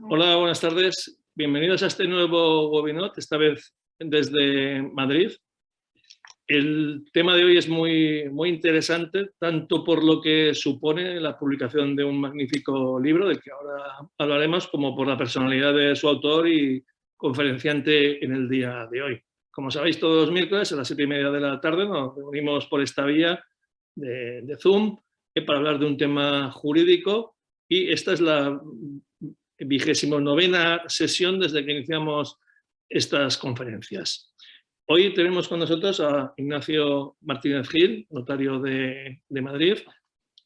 Hola, buenas tardes. Bienvenidos a este nuevo webinar, esta vez desde Madrid. El tema de hoy es muy interesante, tanto por lo que supone la publicación de un magnífico libro, del que ahora hablaremos, como por la personalidad de su autor y conferenciante en el día de hoy. Como sabéis, todos los miércoles a las 7:30 de la tarde nos reunimos por esta vía de Zoom para hablar de un tema jurídico, y esta es la 29ª sesión desde que iniciamos estas conferencias. Hoy tenemos con nosotros a Ignacio Martínez Gil, notario de Madrid.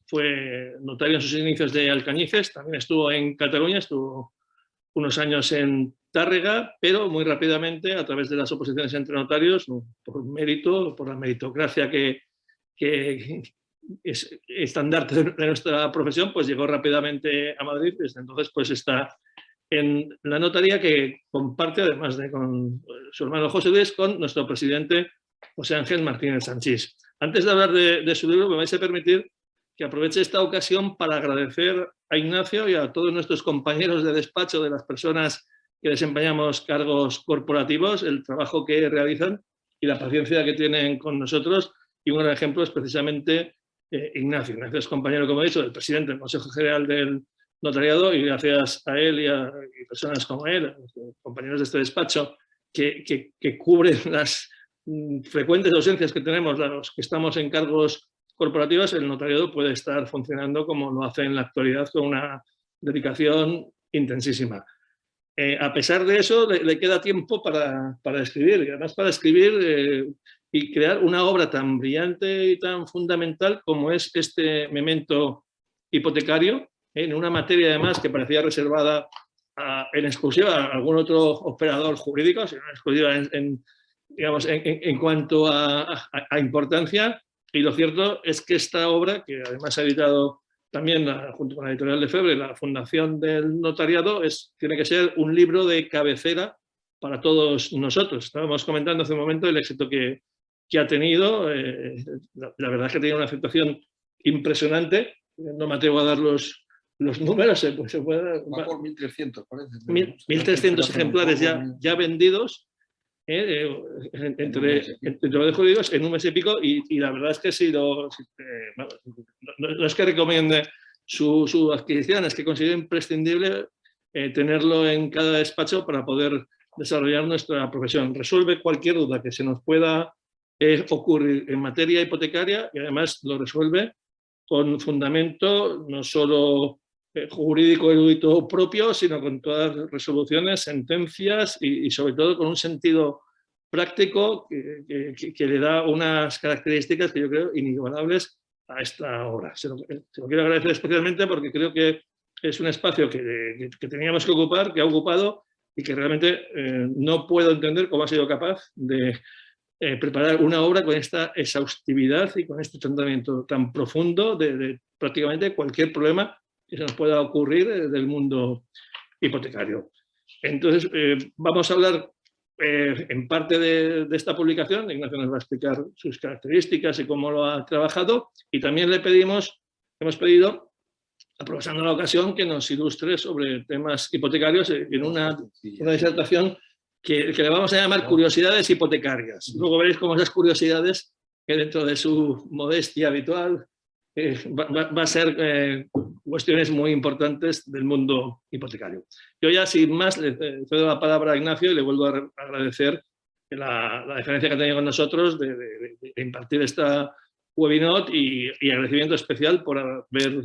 Fue notario en sus inicios de Alcañices, también estuvo en Cataluña, estuvo unos años en Tárrega, pero muy rápidamente, a través de las oposiciones entre notarios, por mérito, por la meritocracia que es estandarte de nuestra profesión, pues llegó rápidamente a Madrid. Desde entonces pues está en la notaría, que comparte, además de con su hermano José Luis, con nuestro presidente José Ángel Martínez Sanchís. Antes de hablar de su libro, me vais a permitir que aproveche esta ocasión para agradecer a Ignacio y a todos nuestros compañeros de despacho, de las personas que desempeñamos cargos corporativos, el trabajo que realizan y la paciencia que tienen con nosotros. Y un gran ejemplo es precisamente Ignacio. Ignacio es compañero, como he dicho, del presidente del Consejo General del Notariado, y gracias a él y personas como él, compañeros de este despacho, que cubren las frecuentes ausencias que tenemos los que estamos en cargos corporativos, el notariado puede estar funcionando como lo hace en la actualidad, con una dedicación intensísima. A pesar de eso, le queda tiempo para escribir, y además para escribir y crear una obra tan brillante y tan fundamental como es este memento hipotecario, en una materia además que parecía reservada en exclusiva a algún otro operador jurídico, sino en exclusiva en cuanto a importancia. Y lo cierto es que esta obra, que además ha editado también, junto con la editorial Lefebvre, la Fundación del Notariado, tiene que ser un libro de cabecera para todos nosotros. Estábamos comentando hace un momento el éxito que ha tenido. La verdad es que tiene una aceptación impresionante. No me atrevo a dar los números. Va por 1.300, parece. 1.300 ejemplares ya vendidos. Entre los jurídicos en un mes y pico, y la verdad es que no es que recomiende su adquisición, es que considero imprescindible tenerlo en cada despacho para poder desarrollar nuestra profesión. Resuelve cualquier duda que se nos pueda ocurrir en materia hipotecaria, y además lo resuelve con fundamento no solo jurídico erudito propio, sino con todas las resoluciones, sentencias y sobre todo con un sentido práctico que le da unas características que yo creo inigualables a esta obra. Se lo quiero agradecer especialmente porque creo que es un espacio que teníamos que ocupar, que ha ocupado, y que realmente no puedo entender cómo ha sido capaz de preparar una obra con esta exhaustividad y con este tratamiento tan profundo de prácticamente cualquier problema que se nos pueda ocurrir del mundo hipotecario. Entonces, vamos a hablar en parte de esta publicación. Ignacio nos va a explicar sus características y cómo lo ha trabajado, y también hemos pedido, aprovechando la ocasión, que nos ilustre sobre temas hipotecarios en una disertación que le vamos a llamar Curiosidades Hipotecarias. Luego veréis cómo esas curiosidades, que dentro de su modestia habitual, va a ser cuestiones muy importantes del mundo hipotecario. Yo ya, sin más, le cedo la palabra a Ignacio y le vuelvo a agradecer la deferencia que ha tenido con nosotros de impartir esta webinar, y agradecimiento especial por haber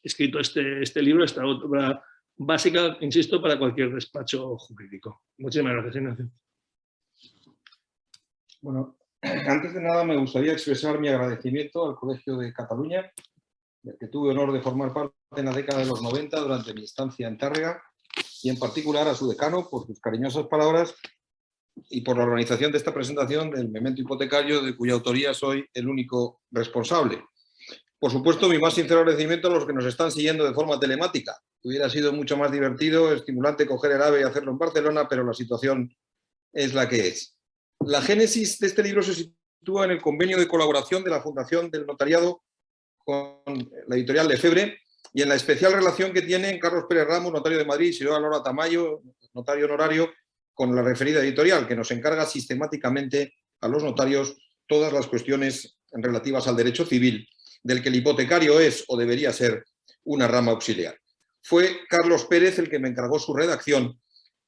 escrito este libro, esta obra básica, insisto, para cualquier despacho jurídico. Muchísimas gracias, Ignacio. Bueno, antes de nada me gustaría expresar mi agradecimiento al Colegio de Cataluña, del que tuve honor de formar parte en la década de los 90 durante mi estancia en Tárrega, y en particular a su decano por sus cariñosas palabras y por la organización de esta presentación del memento hipotecario, de cuya autoría soy el único responsable. Por supuesto, mi más sincero agradecimiento a los que nos están siguiendo de forma telemática. Hubiera sido mucho más divertido, estimulante coger el AVE y hacerlo en Barcelona, pero la situación es la que es. La génesis de este libro se sitúa en el convenio de colaboración de la Fundación del Notariado con la editorial Lefebvre, y en la especial relación que tienen Carlos Pérez Ramos, notario de Madrid, y señora Laura Tamayo, notario honorario, con la referida editorial, que nos encarga sistemáticamente a los notarios todas las cuestiones relativas al derecho civil, del que el hipotecario es o debería ser una rama auxiliar. Fue Carlos Pérez el que me encargó su redacción,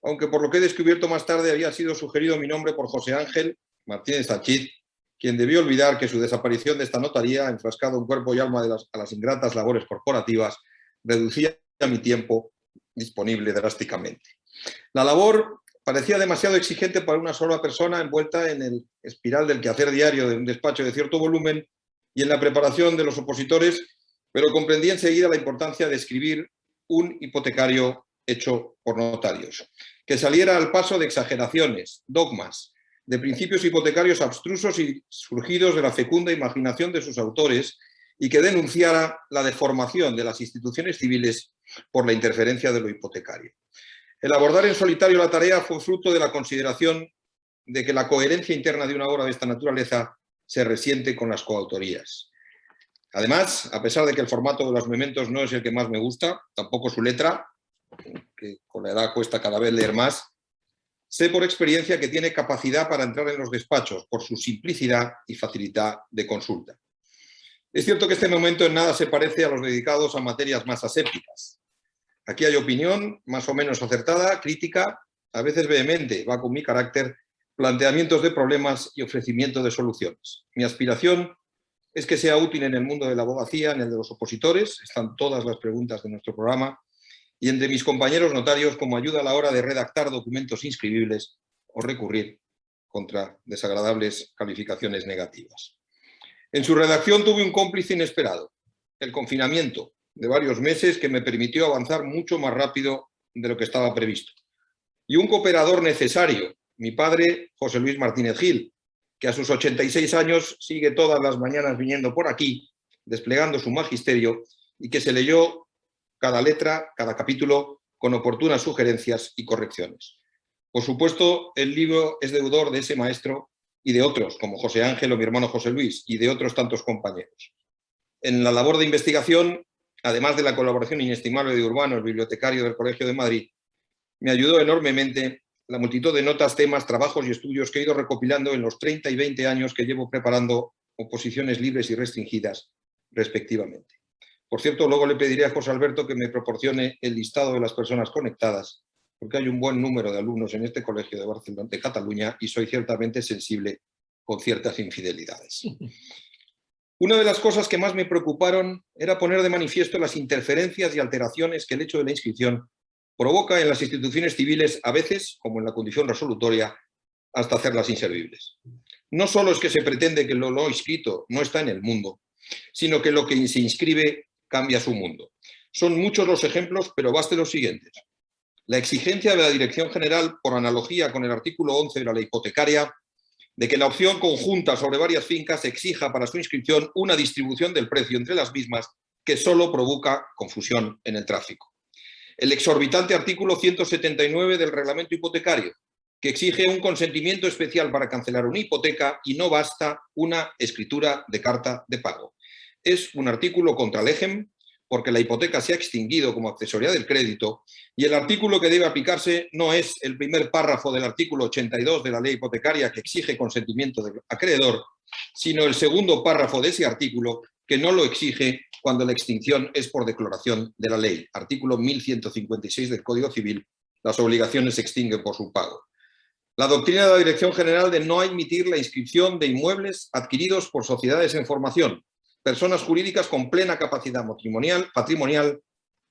aunque por lo que he descubierto más tarde había sido sugerido mi nombre por José Ángel Martínez Sanchís, quien debió olvidar que su desaparición de esta notaría, enfrascado en cuerpo y alma a las ingratas labores corporativas, reducía mi tiempo disponible drásticamente. La labor parecía demasiado exigente para una sola persona envuelta en el espiral del quehacer diario de un despacho de cierto volumen y en la preparación de los opositores, pero comprendí enseguida la importancia de escribir un hipotecario hecho por notarios, que saliera al paso de exageraciones, dogmas, de principios hipotecarios abstrusos y surgidos de la fecunda imaginación de sus autores y que denunciara la deformación de las instituciones civiles por la interferencia de lo hipotecario. El abordar en solitario la tarea fue fruto de la consideración de que la coherencia interna de una obra de esta naturaleza se resiente con las coautorías. Además, a pesar de que el formato de los mementos no es el que más me gusta, tampoco su letra, que con la edad cuesta cada vez leer más, sé por experiencia que tiene capacidad para entrar en los despachos por su simplicidad y facilidad de consulta. Es cierto que este momento en nada se parece a los dedicados a materias más asépticas. Aquí hay opinión más o menos acertada, crítica, a veces vehemente, va con mi carácter, planteamientos de problemas y ofrecimiento de soluciones. Mi aspiración es que sea útil en el mundo de la abogacía, en el de los opositores, están todas las preguntas de nuestro programa, y en de mis compañeros notarios como ayuda a la hora de redactar documentos inscribibles o recurrir contra desagradables calificaciones negativas. En su redacción tuve un cómplice inesperado, el confinamiento de varios meses que me permitió avanzar mucho más rápido de lo que estaba previsto. Y un cooperador necesario, mi padre José Luis Martínez Gil, que a sus 86 años sigue todas las mañanas viniendo por aquí, desplegando su magisterio y que se leyó cada letra, cada capítulo, con oportunas sugerencias y correcciones. Por supuesto, el libro es deudor de ese maestro y de otros, como José Ángel o mi hermano José Luis, y de otros tantos compañeros. En la labor de investigación, además de la colaboración inestimable de Urbano, el bibliotecario del Colegio de Madrid, me ayudó enormemente la multitud de notas, temas, trabajos y estudios que he ido recopilando en los 30 y 20 años que llevo preparando oposiciones libres y restringidas, respectivamente. Por cierto, luego le pediré a José Alberto que me proporcione el listado de las personas conectadas, porque hay un buen número de alumnos en este colegio de Barcelona, de Cataluña, y soy ciertamente sensible con ciertas infidelidades. Una de las cosas que más me preocuparon era poner de manifiesto las interferencias y alteraciones que el hecho de la inscripción provoca en las instituciones civiles, a veces, como en la condición resolutoria, hasta hacerlas inservibles. No solo es que se pretende que lo inscrito no está en el mundo, sino que lo que se inscribe cambia su mundo. Son muchos los ejemplos, pero baste los siguientes. La exigencia de la Dirección General, por analogía con el artículo 11 de la ley hipotecaria, de que la opción conjunta sobre varias fincas exija para su inscripción una distribución del precio entre las mismas que solo provoca confusión en el tráfico. El exorbitante artículo 179 del reglamento hipotecario, que exige un consentimiento especial para cancelar una hipoteca y no basta una escritura de carta de pago. Es un artículo contra el EGEM, porque la hipoteca se ha extinguido como accesoria del crédito, y el artículo que debe aplicarse no es el primer párrafo del artículo 82 de la ley hipotecaria que exige consentimiento del acreedor, sino el segundo párrafo de ese artículo que no lo exige cuando la extinción es por declaración de la ley. Artículo 1156 del Código Civil, las obligaciones se extinguen por su pago. La doctrina de la Dirección General de no admitir la inscripción de inmuebles adquiridos por sociedades en formación, personas jurídicas con plena capacidad patrimonial,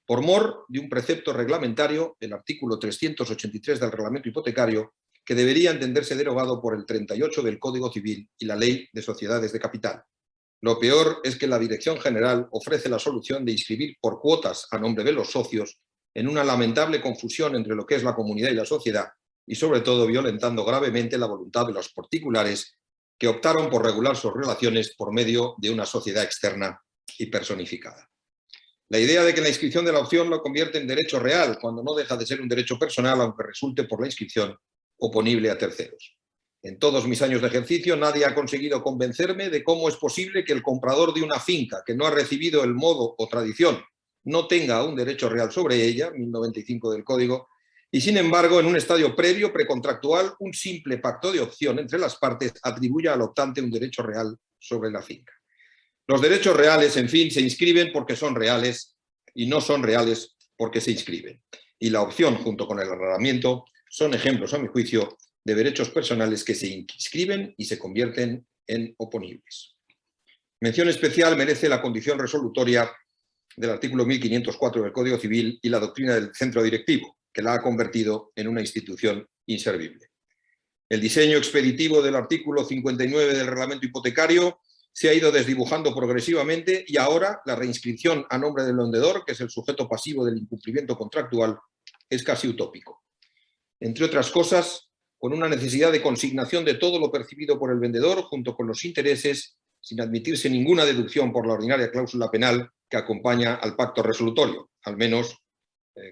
por mor de un precepto reglamentario, el artículo 383 del reglamento hipotecario, que debería entenderse derogado por el 38 del Código Civil y la Ley de Sociedades de Capital. Lo peor es que la Dirección General ofrece la solución de inscribir por cuotas a nombre de los socios en una lamentable confusión entre lo que es la comunidad y la sociedad, y sobre todo violentando gravemente la voluntad de los particulares que optaron por regular sus relaciones por medio de una sociedad externa y personificada. La idea de que la inscripción de la opción lo convierte en derecho real, cuando no deja de ser un derecho personal, aunque resulte por la inscripción oponible a terceros. En todos mis años de ejercicio nadie ha conseguido convencerme de cómo es posible que el comprador de una finca que no ha recibido el modo o tradición no tenga un derecho real sobre ella, 1095 del Código, y sin embargo, en un estadio previo, precontractual, un simple pacto de opción entre las partes atribuya al optante un derecho real sobre la finca. Los derechos reales, en fin, se inscriben porque son reales y no son reales porque se inscriben. Y la opción, junto con el arrendamiento, son ejemplos, a mi juicio, de derechos personales que se inscriben y se convierten en oponibles. Mención especial merece la condición resolutoria del artículo 1504 del Código Civil y la doctrina del centro directivo, que la ha convertido en una institución inservible. El diseño expeditivo del artículo 59 del reglamento hipotecario se ha ido desdibujando progresivamente y ahora la reinscripción a nombre del vendedor, que es el sujeto pasivo del incumplimiento contractual, es casi utópico. Entre otras cosas, con una necesidad de consignación de todo lo percibido por el vendedor junto con los intereses, sin admitirse ninguna deducción por la ordinaria cláusula penal que acompaña al pacto resolutorio, al menos,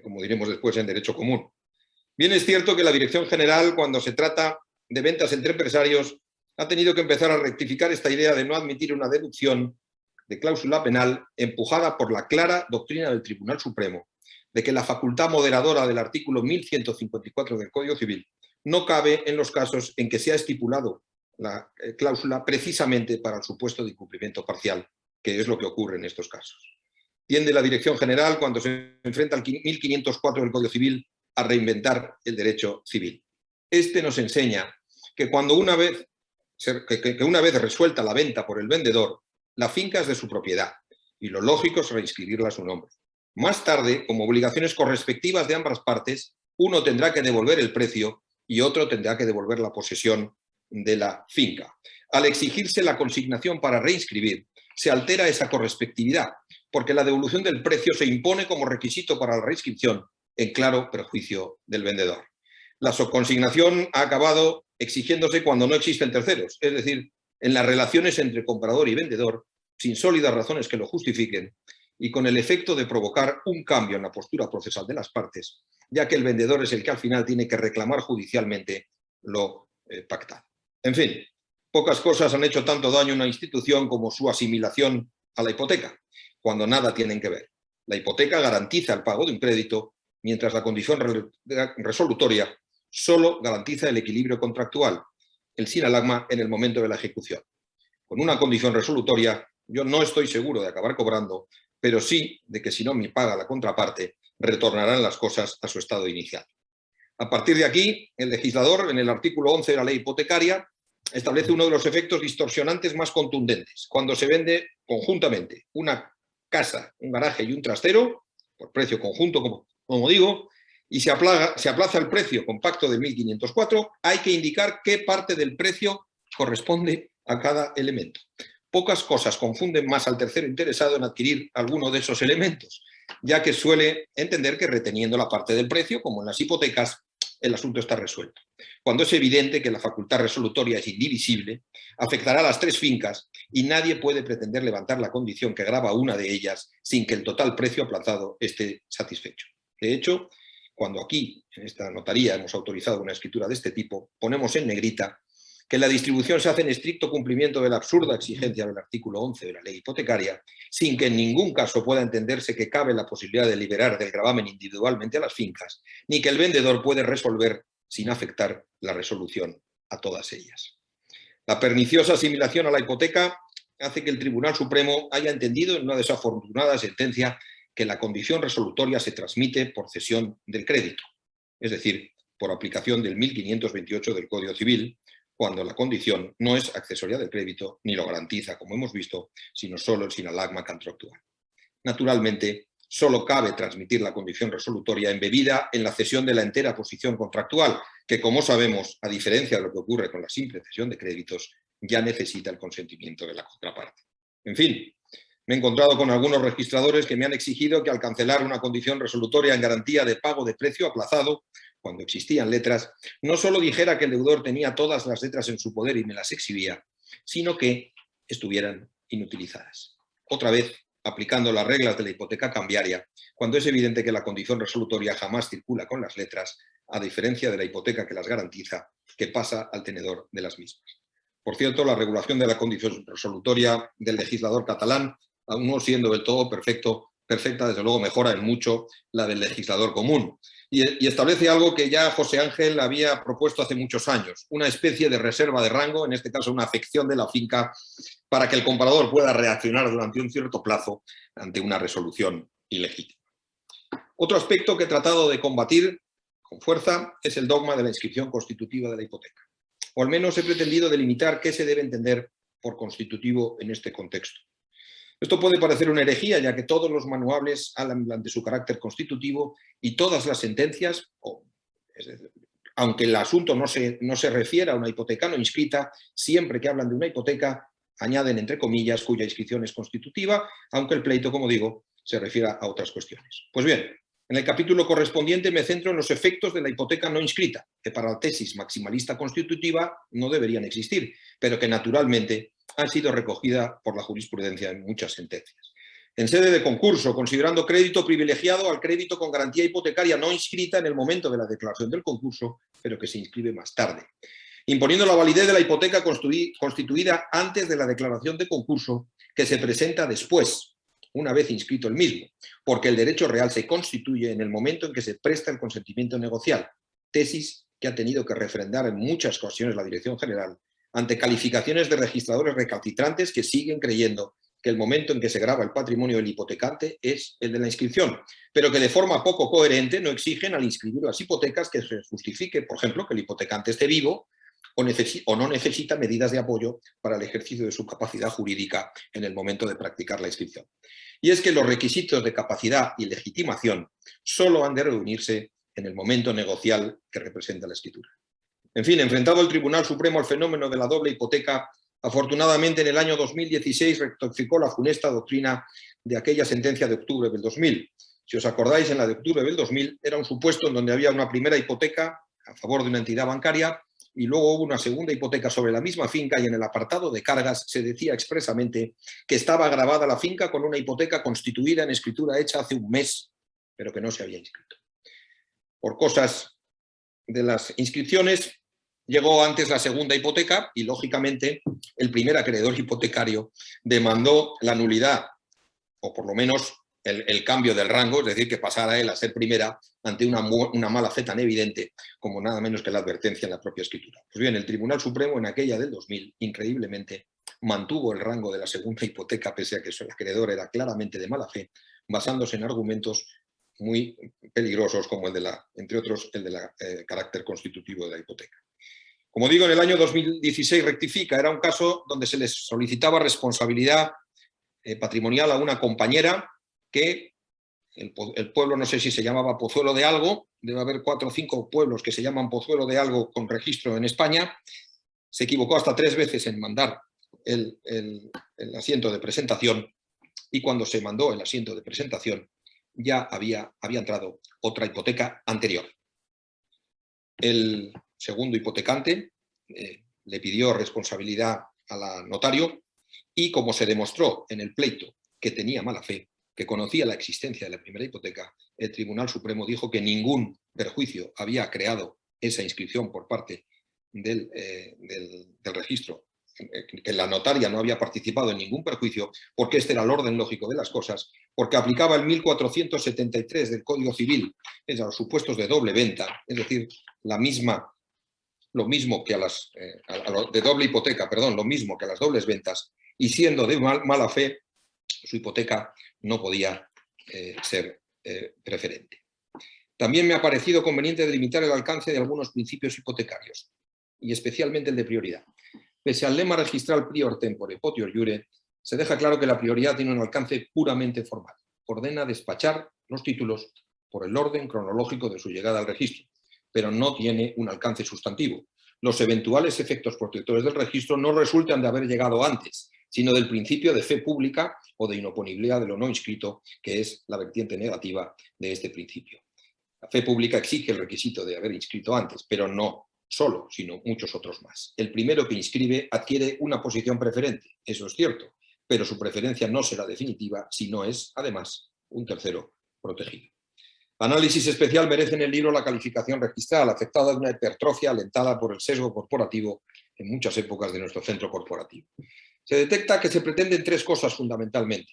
como diremos después, en derecho común. Bien es cierto que la Dirección General, cuando se trata de ventas entre empresarios, ha tenido que empezar a rectificar esta idea de no admitir una deducción de cláusula penal empujada por la clara doctrina del Tribunal Supremo de que la facultad moderadora del artículo 1154 del Código Civil no cabe en los casos en que se ha estipulado la cláusula precisamente para el supuesto de incumplimiento parcial, que es lo que ocurre en estos casos. Tiende la Dirección General, cuando se enfrenta al 1504 del Código Civil, a reinventar el derecho civil. Este nos enseña que una vez resuelta la venta por el vendedor, la finca es de su propiedad y lo lógico es reinscribirla a su nombre. Más tarde, como obligaciones correspectivas de ambas partes, uno tendrá que devolver el precio y otro tendrá que devolver la posesión de la finca. Al exigirse la consignación para reinscribir, se altera esa correspectividad, porque la devolución del precio se impone como requisito para la reinscripción, en claro perjuicio del vendedor. La subconsignación ha acabado exigiéndose cuando no existen terceros, es decir, en las relaciones entre comprador y vendedor, sin sólidas razones que lo justifiquen, y con el efecto de provocar un cambio en la postura procesal de las partes, ya que el vendedor es el que al final tiene que reclamar judicialmente lo pactado. En fin, pocas cosas han hecho tanto daño a una institución como su asimilación a la hipoteca, cuando nada tienen que ver. La hipoteca garantiza el pago de un crédito, mientras la condición resolutoria solo garantiza el equilibrio contractual, el sinalagma en el momento de la ejecución. Con una condición resolutoria, yo no estoy seguro de acabar cobrando, pero sí de que si no me paga la contraparte, retornarán las cosas a su estado inicial. A partir de aquí, el legislador, en el artículo 11 de la ley hipotecaria, establece uno de los efectos distorsionantes más contundentes. Cuando se vende conjuntamente una casa, un garaje y un trastero, por precio conjunto, como digo, y se aplaza el precio con pacto de 1504, hay que indicar qué parte del precio corresponde a cada elemento. Pocas cosas confunden más al tercero interesado en adquirir alguno de esos elementos, ya que suele entender que reteniendo la parte del precio, como en las hipotecas, el asunto está resuelto. Cuando es evidente que la facultad resolutoria es indivisible, afectará a las tres fincas y nadie puede pretender levantar la condición que grava una de ellas sin que el total precio aplazado esté satisfecho. De hecho, cuando aquí, en esta notaría, hemos autorizado una escritura de este tipo, ponemos en negrita que la distribución se hace en estricto cumplimiento de la absurda exigencia del artículo 11 de la ley hipotecaria, sin que en ningún caso pueda entenderse que cabe la posibilidad de liberar del gravamen individualmente a las fincas, ni que el vendedor puede resolver sin afectar la resolución a todas ellas. La perniciosa asimilación a la hipoteca hace que el Tribunal Supremo haya entendido en una desafortunada sentencia que la condición resolutoria se transmite por cesión del crédito, es decir, por aplicación del 1528 del Código Civil, cuando la condición no es accesoria del crédito ni lo garantiza, como hemos visto, sino solo el sinalagma contractual. Naturalmente, solo cabe transmitir la condición resolutoria embebida en la cesión de la entera posición contractual, que, como sabemos, a diferencia de lo que ocurre con la simple cesión de créditos, ya necesita el consentimiento de la contraparte. En fin, me he encontrado con algunos registradores que me han exigido que al cancelar una condición resolutoria en garantía de pago de precio aplazado, cuando existían letras, no solo dijera que el deudor tenía todas las letras en su poder y me las exhibía, sino que estuvieran inutilizadas. Otra vez, aplicando las reglas de la hipoteca cambiaria, cuando es evidente que la condición resolutoria jamás circula con las letras, a diferencia de la hipoteca que las garantiza, que pasa al tenedor de las mismas. Por cierto, la regulación de la condición resolutoria del legislador catalán, aún no siendo del todo perfecto, perfecta, desde luego mejora en mucho la del legislador común. Y establece algo que ya José Ángel había propuesto hace muchos años, una especie de reserva de rango, en este caso una afección de la finca, para que el comprador pueda reaccionar durante un cierto plazo ante una resolución ilegítima. Otro aspecto que he tratado de combatir con fuerza es el dogma de la inscripción constitutiva de la hipoteca. O al menos he pretendido delimitar qué se debe entender por constitutivo en este contexto. Esto puede parecer una herejía, ya que todos los manuales hablan de su carácter constitutivo y todas las sentencias, aunque el asunto no se refiera a una hipoteca no inscrita, siempre que hablan de una hipoteca añaden entre comillas cuya inscripción es constitutiva, aunque el pleito, como digo, se refiera a otras cuestiones. Pues bien, en el capítulo correspondiente me centro en los efectos de la hipoteca no inscrita, que para la tesis maximalista constitutiva no deberían existir, pero que naturalmente han sido recogidas por la jurisprudencia en muchas sentencias. En sede de concurso, considerando crédito privilegiado al crédito con garantía hipotecaria no inscrita en el momento de la declaración del concurso, pero que se inscribe más tarde. Imponiendo la validez de la hipoteca constituida antes de la declaración de concurso, que se presenta después, una vez inscrito el mismo, porque el derecho real se constituye en el momento en que se presta el consentimiento negocial, tesis que ha tenido que refrendar en muchas ocasiones la Dirección General ante calificaciones de registradores recalcitrantes que siguen creyendo que el momento en que se grava el patrimonio del hipotecante es el de la inscripción, pero que de forma poco coherente no exigen al inscribir las hipotecas que se justifique, por ejemplo, que el hipotecante esté vivo o no necesita medidas de apoyo para el ejercicio de su capacidad jurídica en el momento de practicar la inscripción. Y es que los requisitos de capacidad y legitimación solo han de reunirse en el momento negocial que representa la escritura. En fin, enfrentado el Tribunal Supremo al fenómeno de la doble hipoteca, afortunadamente en el año 2016 rectificó la funesta doctrina de aquella sentencia de octubre del 2000. Si os acordáis, en la de octubre del 2000 era un supuesto en donde había una primera hipoteca a favor de una entidad bancaria y luego hubo una segunda hipoteca sobre la misma finca y en el apartado de cargas se decía expresamente que estaba grabada la finca con una hipoteca constituida en escritura hecha hace un mes, pero que no se había inscrito. Por cosas de las inscripciones llegó antes la segunda hipoteca y, lógicamente, el primer acreedor hipotecario demandó la nulidad, o por lo menos el cambio del rango, es decir, que pasara él a ser primera ante una mala fe tan evidente como nada menos que la advertencia en la propia escritura. Pues bien, el Tribunal Supremo en aquella del 2000, increíblemente, mantuvo el rango de la segunda hipoteca pese a que el acreedor era claramente de mala fe, basándose en argumentos muy peligrosos como entre otros, el de carácter constitutivo de la hipoteca. Como digo, en el año 2016 rectifica, era un caso donde se les solicitaba responsabilidad patrimonial a una compañera que el pueblo no sé si se llamaba Pozuelo de Algo, debe haber 4 o 5 pueblos que se llaman Pozuelo de Algo con registro en España, se equivocó hasta 3 veces en mandar el asiento de presentación y cuando se mandó el asiento de presentación ya había entrado otra hipoteca anterior. El segundo hipotecante le pidió responsabilidad al notario y como se demostró en el pleito que tenía mala fe, que conocía la existencia de la primera hipoteca, el Tribunal Supremo dijo que ningún perjuicio había creado esa inscripción por parte del registro, que la notaria no había participado en ningún perjuicio, porque este era el orden lógico de las cosas, porque aplicaba el 1473 del Código Civil, es a los supuestos de doble venta, es decir, lo mismo que de doble hipoteca, perdón, lo mismo que a las dobles ventas, y siendo de mala fe, su hipoteca no podía ser preferente. También me ha parecido conveniente delimitar el alcance de algunos principios hipotecarios, y especialmente el de prioridad. Pese al lema registral prior tempore potior iure, se deja claro que la prioridad tiene un alcance puramente formal. Ordena despachar los títulos por el orden cronológico de su llegada al registro, pero no tiene un alcance sustantivo. Los eventuales efectos protectores del registro no resultan de haber llegado antes, sino del principio de fe pública o de inoponibilidad de lo no inscrito, que es la vertiente negativa de este principio. La fe pública exige el requisito de haber inscrito antes, pero no solo, sino muchos otros más. El primero que inscribe adquiere una posición preferente, eso es cierto, pero su preferencia no será definitiva si no es, además, un tercero protegido. Análisis especial merece en el libro la calificación registral, afectada de una hipertrofia alentada por el sesgo corporativo en muchas épocas de nuestro centro corporativo. Se detecta que se pretenden 3 cosas fundamentalmente.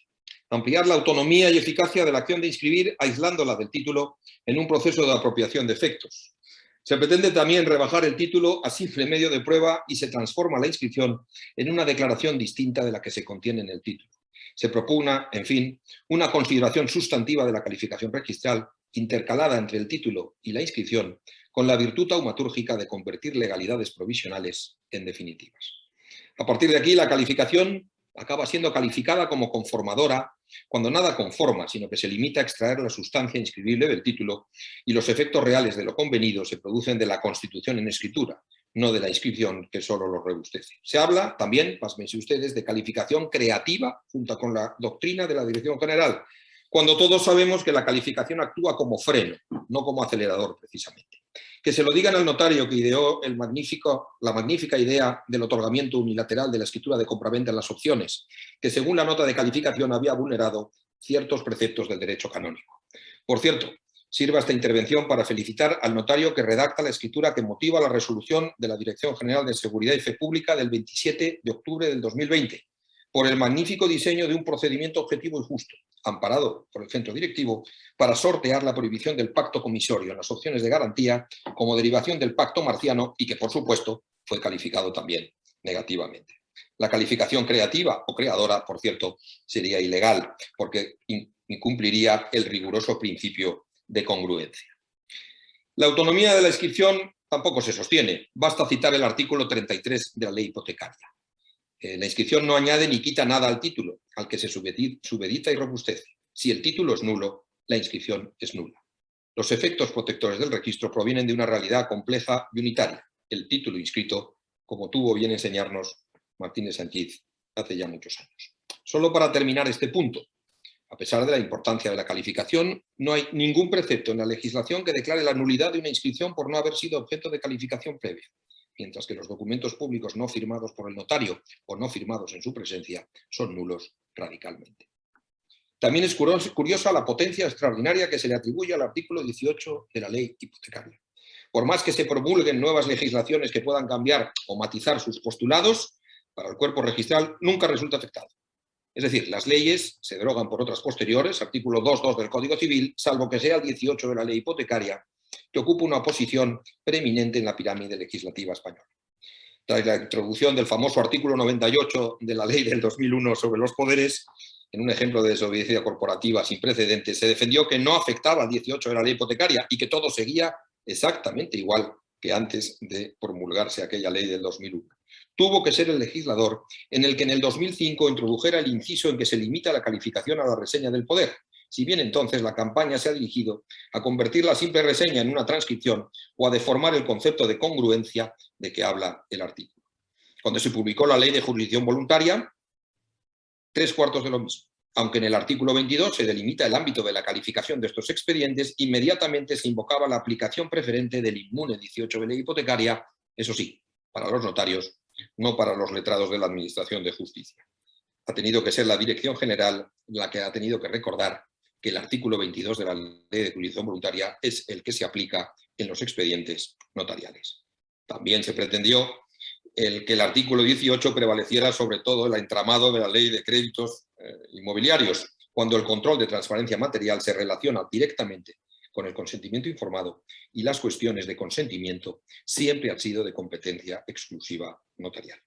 Ampliar la autonomía y eficacia de la acción de inscribir, aislándola del título en un proceso de apropiación de efectos. Se pretende también rebajar el título a simple medio de prueba y se transforma la inscripción en una declaración distinta de la que se contiene en el título. Se propugna, en fin, una consideración sustantiva de la calificación registral intercalada entre el título y la inscripción, con la virtud taumatúrgica de convertir legalidades provisionales en definitivas. A partir de aquí, la calificación acaba siendo calificada como conformadora cuando nada conforma, sino que se limita a extraer la sustancia inscribible del título y los efectos reales de lo convenido se producen de la constitución en escritura, no de la inscripción que solo lo robustece. Se habla también, pásmense ustedes, de calificación creativa junto con la doctrina de la Dirección General, cuando todos sabemos que la calificación actúa como freno, no como acelerador precisamente. Que se lo digan al notario que ideó la magnífica idea del otorgamiento unilateral de la escritura de compraventa en las opciones, que según la nota de calificación había vulnerado ciertos preceptos del derecho canónico. Por cierto, sirva esta intervención para felicitar al notario que redacta la escritura que motiva la resolución de la Dirección General de Seguridad y Fe Pública del 27 de octubre del 2020, por el magnífico diseño de un procedimiento objetivo y justo, amparado por el centro directivo, para sortear la prohibición del pacto comisorio en las opciones de garantía como derivación del pacto marciano y que, por supuesto, fue calificado también negativamente. La calificación creativa o creadora, por cierto, sería ilegal porque incumpliría el riguroso principio de congruencia. La autonomía de la inscripción tampoco se sostiene. Basta citar el artículo 33 de la ley hipotecaria. La inscripción no añade ni quita nada al título, al que se subedita y robustece. Si el título es nulo, la inscripción es nula. Los efectos protectores del registro provienen de una realidad compleja y unitaria. El título inscrito, como tuvo bien enseñarnos Martínez Sanchiz hace ya muchos años. Solo para terminar este punto, a pesar de la importancia de la calificación, no hay ningún precepto en la legislación que declare la nulidad de una inscripción por no haber sido objeto de calificación previa, mientras que los documentos públicos no firmados por el notario o no firmados en su presencia son nulos radicalmente. También es curiosa la potencia extraordinaria que se le atribuye al artículo 18 de la ley hipotecaria. Por más que se promulguen nuevas legislaciones que puedan cambiar o matizar sus postulados, para el cuerpo registral nunca resulta afectado. Es decir, las leyes se derogan por otras posteriores, artículo 2.2 del Código Civil, salvo que sea el 18 de la ley hipotecaria, que ocupa una posición preeminente en la pirámide legislativa española. Tras la introducción del famoso artículo 98 de la ley del 2001 sobre los poderes, en un ejemplo de desobediencia corporativa sin precedentes, se defendió que no afectaba al 18 de la ley hipotecaria y que todo seguía exactamente igual que antes de promulgarse aquella ley del 2001. Tuvo que ser el legislador en el que en el 2005 introdujera el inciso en que se limita la calificación a la reseña del poder, si bien entonces la campaña se ha dirigido a convertir la simple reseña en una transcripción o a deformar el concepto de congruencia de que habla el artículo. Cuando se publicó la ley de jurisdicción voluntaria, 3/4 de lo mismo. Aunque en el artículo 22 se delimita el ámbito de la calificación de estos expedientes, inmediatamente se invocaba la aplicación preferente del inmune 18 de ley hipotecaria, eso sí, para los notarios, no para los letrados de la Administración de Justicia. Ha tenido que ser la Dirección General la que ha tenido que recordar que el artículo 22 de la Ley de Jurisdicción Voluntaria es el que se aplica en los expedientes notariales. También se pretendió que el artículo 18 prevaleciera sobre todo el entramado de la Ley de Créditos Inmobiliarios, cuando el control de transparencia material se relaciona directamente con el consentimiento informado y las cuestiones de consentimiento siempre han sido de competencia exclusiva notarial.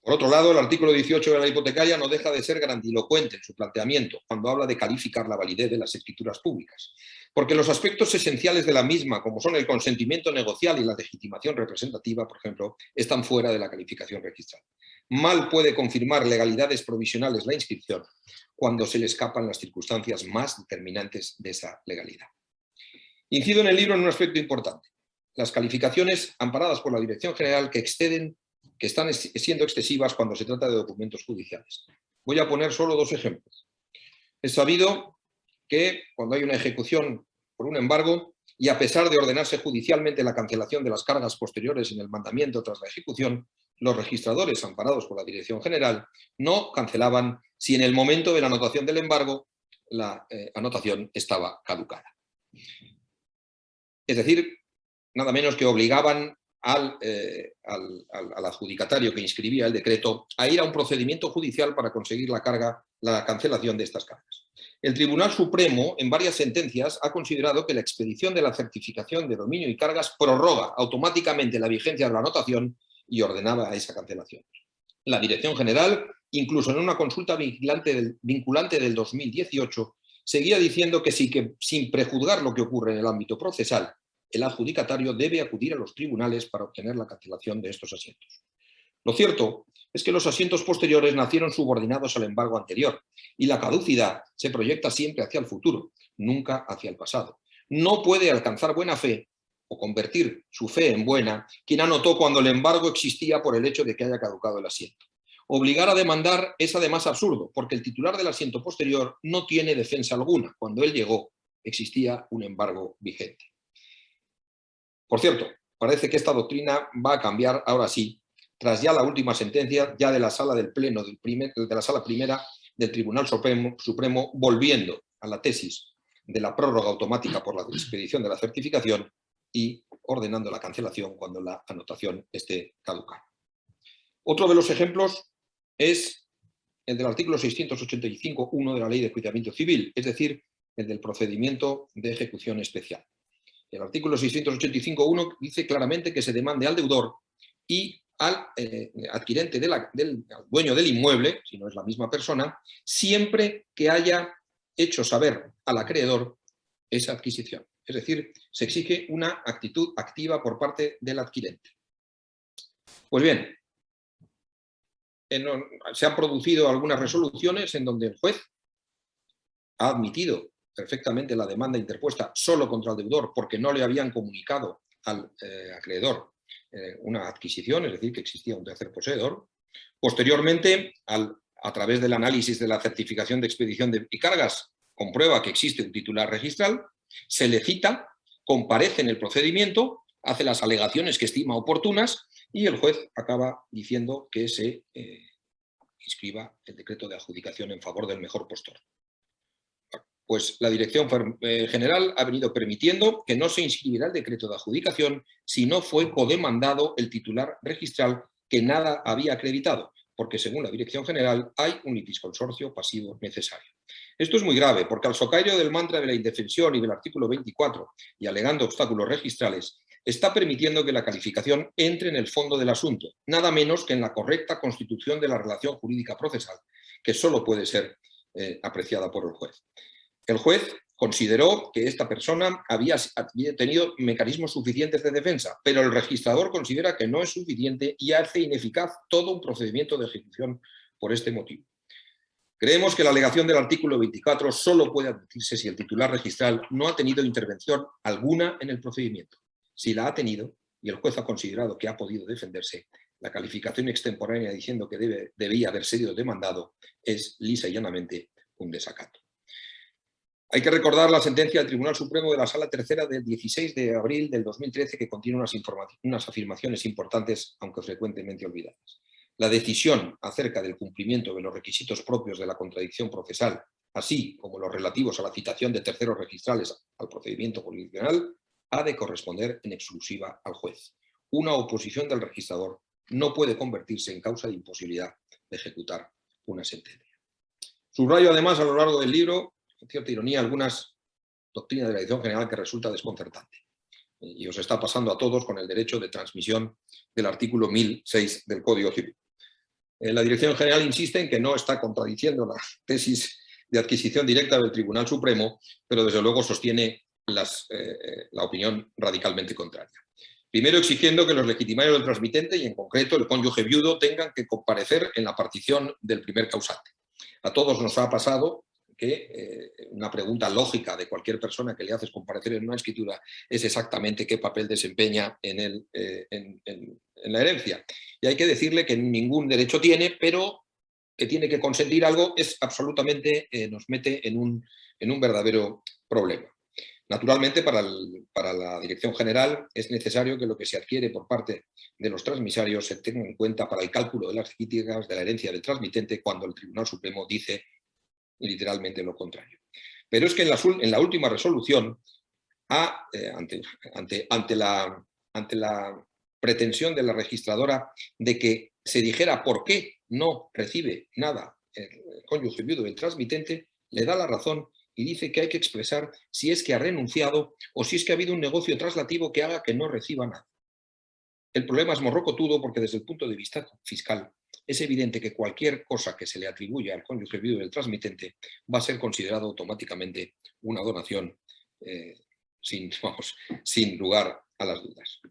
Por otro lado, el artículo 18 de la hipotecaria no deja de ser grandilocuente en su planteamiento cuando habla de calificar la validez de las escrituras públicas, porque los aspectos esenciales de la misma, como son el consentimiento negocial y la legitimación representativa, por ejemplo, están fuera de la calificación registral. Mal puede confirmar legalidades provisionales la inscripción cuando se le escapan las circunstancias más determinantes de esa legalidad. Incido en el libro en un aspecto importante: las calificaciones amparadas por la Dirección General que están siendo excesivas cuando se trata de documentos judiciales. Voy a poner solo 2 ejemplos. Es sabido que cuando hay una ejecución por un embargo y a pesar de ordenarse judicialmente la cancelación de las cargas posteriores en el mandamiento tras la ejecución, los registradores amparados por la Dirección General no cancelaban si en el momento de la anotación del embargo la anotación estaba caducada. Es decir, nada menos que obligaban al adjudicatario que inscribía el decreto a ir a un procedimiento judicial para conseguir la cancelación de estas cargas. El Tribunal Supremo, en varias sentencias, ha considerado que la expedición de la certificación de dominio y cargas prorroga automáticamente la vigencia de la anotación y ordenaba esa cancelación. La Dirección General, incluso en una consulta vinculante del 2018, seguía diciendo que sin prejuzgar lo que ocurre en el ámbito procesal, el adjudicatario debe acudir a los tribunales para obtener la cancelación de estos asientos. Lo cierto es que los asientos posteriores nacieron subordinados al embargo anterior y la caducidad se proyecta siempre hacia el futuro, nunca hacia el pasado. No puede alcanzar buena fe o convertir su fe en buena quien anotó cuando el embargo existía por el hecho de que haya caducado el asiento. Obligar a demandar es además absurdo, porque el titular del asiento posterior no tiene defensa alguna. Cuando él llegó, existía un embargo vigente. Por cierto, parece que esta doctrina va a cambiar ahora sí, tras ya la última sentencia ya de la sala del Pleno, de la sala primera del Tribunal Supremo, volviendo a la tesis de la prórroga automática por la expedición de la certificación y ordenando la cancelación cuando la anotación esté caducada. Otro de los ejemplos es el del artículo 685.1 de la Ley de Enjuiciamiento Civil, es decir, el del procedimiento de ejecución especial. El artículo 685.1 dice claramente que se demande al deudor y al adquirente al dueño del inmueble, si no es la misma persona, siempre que haya hecho saber al acreedor esa adquisición. Es decir, se exige una actitud activa por parte del adquirente. Pues bien, se han producido algunas resoluciones en donde el juez ha admitido perfectamente la demanda interpuesta solo contra el deudor porque no le habían comunicado al acreedor una adquisición, es decir, que existía un tercer poseedor. Posteriormente, a través del análisis de la certificación de expedición de cargas, comprueba que existe un titular registral, se le cita, comparece en el procedimiento, hace las alegaciones que estima oportunas y el juez acaba diciendo que se inscriba el decreto de adjudicación en favor del mejor postor. Pues la Dirección General ha venido permitiendo que no se inscribirá el decreto de adjudicación si no fue codemandado el titular registral que nada había acreditado, porque según la Dirección General hay un litisconsorcio pasivo necesario. Esto es muy grave, porque al socario del mantra de la indefensión y del artículo 24, y alegando obstáculos registrales, está permitiendo que la calificación entre en el fondo del asunto, nada menos que en la correcta constitución de la relación jurídica procesal, que solo puede ser apreciada por el juez. El juez consideró que esta persona había tenido mecanismos suficientes de defensa, pero el registrador considera que no es suficiente y hace ineficaz todo un procedimiento de ejecución por este motivo. Creemos que la alegación del artículo 24 solo puede admitirse si el titular registral no ha tenido intervención alguna en el procedimiento. Si la ha tenido y el juez ha considerado que ha podido defenderse, la calificación extemporánea diciendo que debía haber sido demandado es lisa y llanamente un desacato. Hay que recordar la sentencia del Tribunal Supremo de la Sala Tercera del 16 de abril del 2013 que contiene unas afirmaciones importantes, aunque frecuentemente olvidadas. La decisión acerca del cumplimiento de los requisitos propios de la contradicción procesal, así como los relativos a la citación de terceros registrales al procedimiento jurisdiccional, ha de corresponder en exclusiva al juez. Una oposición del registrador no puede convertirse en causa de imposibilidad de ejecutar una sentencia. Subrayo además a lo largo del libro, con cierta ironía, algunas doctrinas de la Dirección General que resulta desconcertante. Y os está pasando a todos con el derecho de transmisión del artículo 1006 del Código Civil. La Dirección General insiste en que no está contradiciendo la tesis de adquisición directa del Tribunal Supremo, pero desde luego sostiene la opinión radicalmente contraria. Primero, exigiendo que los legitimarios del transmitente, y en concreto el cónyuge viudo, tengan que comparecer en la partición del primer causante. A todos nos ha pasado que una pregunta lógica de cualquier persona que le haces comparecer en una escritura es exactamente qué papel desempeña en la herencia. Y hay que decirle que ningún derecho tiene, pero que tiene que consentir algo es absolutamente, nos mete en un verdadero problema. Naturalmente, para la Dirección General es necesario que lo que se adquiere por parte de los transmisarios se tenga en cuenta para el cálculo de las críticas de la herencia del transmitente cuando el Tribunal Supremo dice literalmente lo contrario. Pero es que en la última resolución, ante la pretensión de la registradora de que se dijera por qué no recibe nada el cónyuge viudo del transmitente, le da la razón y dice que hay que expresar si es que ha renunciado o si es que ha habido un negocio traslativo que haga que no reciba nada. El problema es morrocotudo porque desde el punto de vista fiscal es evidente que cualquier cosa que se le atribuya al cónyuge viudo del transmitente va a ser considerado automáticamente una donación sin lugar a las dudas.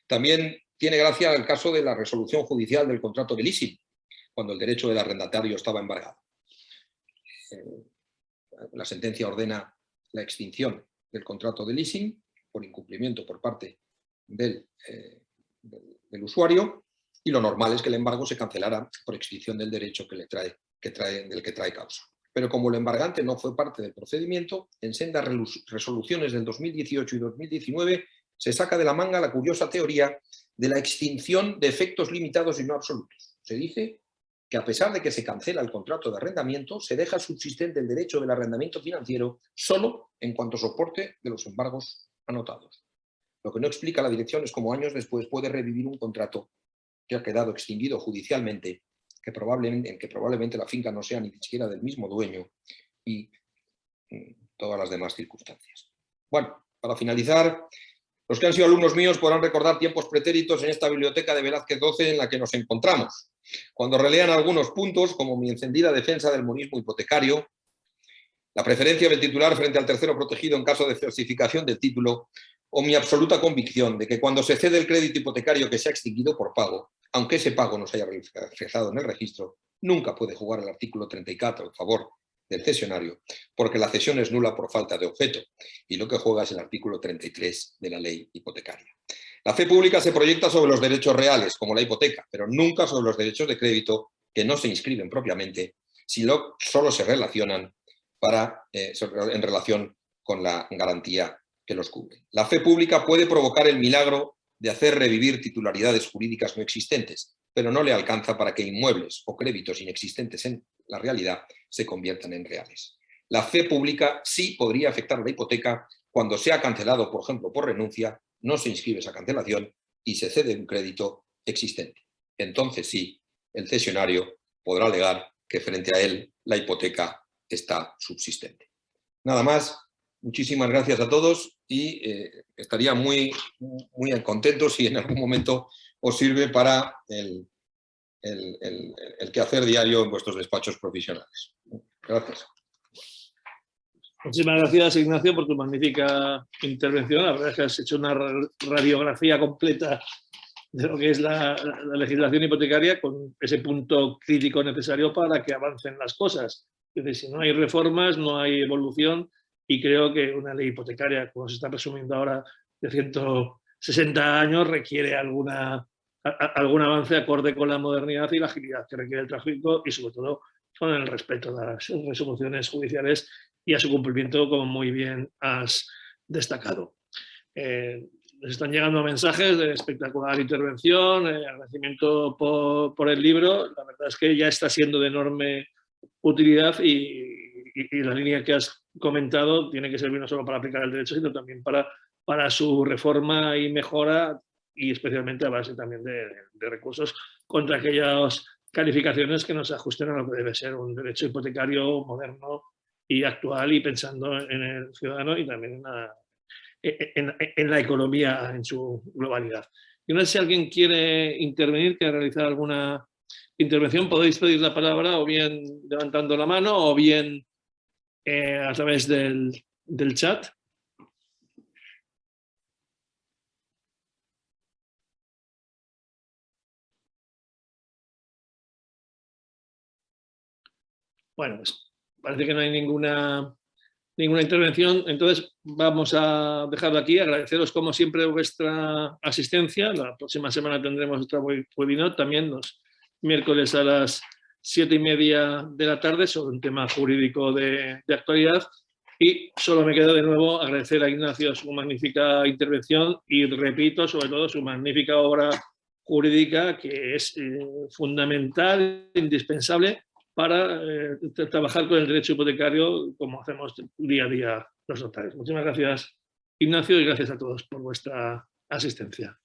También tiene gracia el caso de la resolución judicial del contrato de leasing, cuando el derecho del arrendatario estaba embargado. La sentencia ordena la extinción del contrato de leasing por incumplimiento por parte del usuario, y lo normal es que el embargo se cancelara por extinción del derecho del que trae causa. Pero como el embargante no fue parte del procedimiento, en sendas resoluciones del 2018 y 2019 se saca de la manga la curiosa teoría de la extinción de efectos limitados y no absolutos. Se dice que a pesar de que se cancela el contrato de arrendamiento, se deja subsistente el derecho del arrendamiento financiero solo en cuanto soporte de los embargos anotados. Lo que no explica la dirección es cómo años después puede revivir un contrato que ha quedado extinguido judicialmente, en que probablemente la finca no sea ni siquiera del mismo dueño y todas las demás circunstancias. Bueno, para finalizar, los que han sido alumnos míos podrán recordar tiempos pretéritos en esta biblioteca de Velázquez XII en la que nos encontramos, cuando relean algunos puntos, como mi encendida defensa del monismo hipotecario, la preferencia del titular frente al tercero protegido en caso de falsificación del título, o mi absoluta convicción de que cuando se cede el crédito hipotecario que se ha extinguido por pago, aunque ese pago no se haya reflejado en el registro, nunca puede jugar el artículo 34 en favor del cesionario, porque la cesión es nula por falta de objeto, y lo que juega es el artículo 33 de la ley hipotecaria. La fe pública se proyecta sobre los derechos reales, como la hipoteca, pero nunca sobre los derechos de crédito que no se inscriben propiamente, sino solo se relacionan en relación con la garantía que los cubre. La fe pública puede provocar el milagro de hacer revivir titularidades jurídicas no existentes, pero no le alcanza para que inmuebles o créditos inexistentes en la realidad se conviertan en reales. La fe pública sí podría afectar a la hipoteca cuando se ha cancelado, por ejemplo, por renuncia, no se inscribe esa cancelación y se cede un crédito existente. Entonces sí, el cesionario podrá alegar que frente a él la hipoteca está subsistente. Nada más, muchísimas gracias a todos y estaría muy contento si en algún momento os sirve para el quehacer diario en vuestros despachos profesionales. Gracias. Muchísimas gracias, Ignacio, por tu magnífica intervención. La verdad es que has hecho una radiografía completa de lo que es la legislación hipotecaria, con ese punto crítico necesario para que avancen las cosas. Es decir, si no hay reformas, no hay evolución, y creo que una ley hipotecaria, como se está presumiendo ahora, de 160 años, requiere algún avance acorde con la modernidad y la agilidad que requiere el tráfico, y sobre todo con el respeto a las resoluciones judiciales y a su cumplimiento, como muy bien has destacado. Nos están llegando mensajes de espectacular intervención, agradecimiento por el libro. La verdad es que ya está siendo de enorme utilidad y la línea que has comentado tiene que servir no solo para aplicar el derecho, sino también para su reforma y mejora, y especialmente a base también de recursos contra aquellas calificaciones que no se ajusten a lo que debe ser un derecho hipotecario moderno y actual, y pensando en el ciudadano y también en la economía en su globalidad. Y no sé si alguien quiere intervenir, quiere realizar alguna intervención, podéis pedir la palabra o bien levantando la mano o bien a través del chat. Bueno, pues parece que no hay ninguna intervención, entonces vamos a dejarlo aquí. Agradeceros como siempre vuestra asistencia. La próxima semana tendremos otro webinar, también los miércoles a las 7:30 de la tarde, sobre un tema jurídico de actualidad. Y solo me queda de nuevo agradecer a Ignacio su magnífica intervención y, repito, sobre todo su magnífica obra jurídica, que es fundamental, indispensable para trabajar con el derecho hipotecario como hacemos día a día los notarios. Muchísimas gracias, Ignacio, y gracias a todos por vuestra asistencia.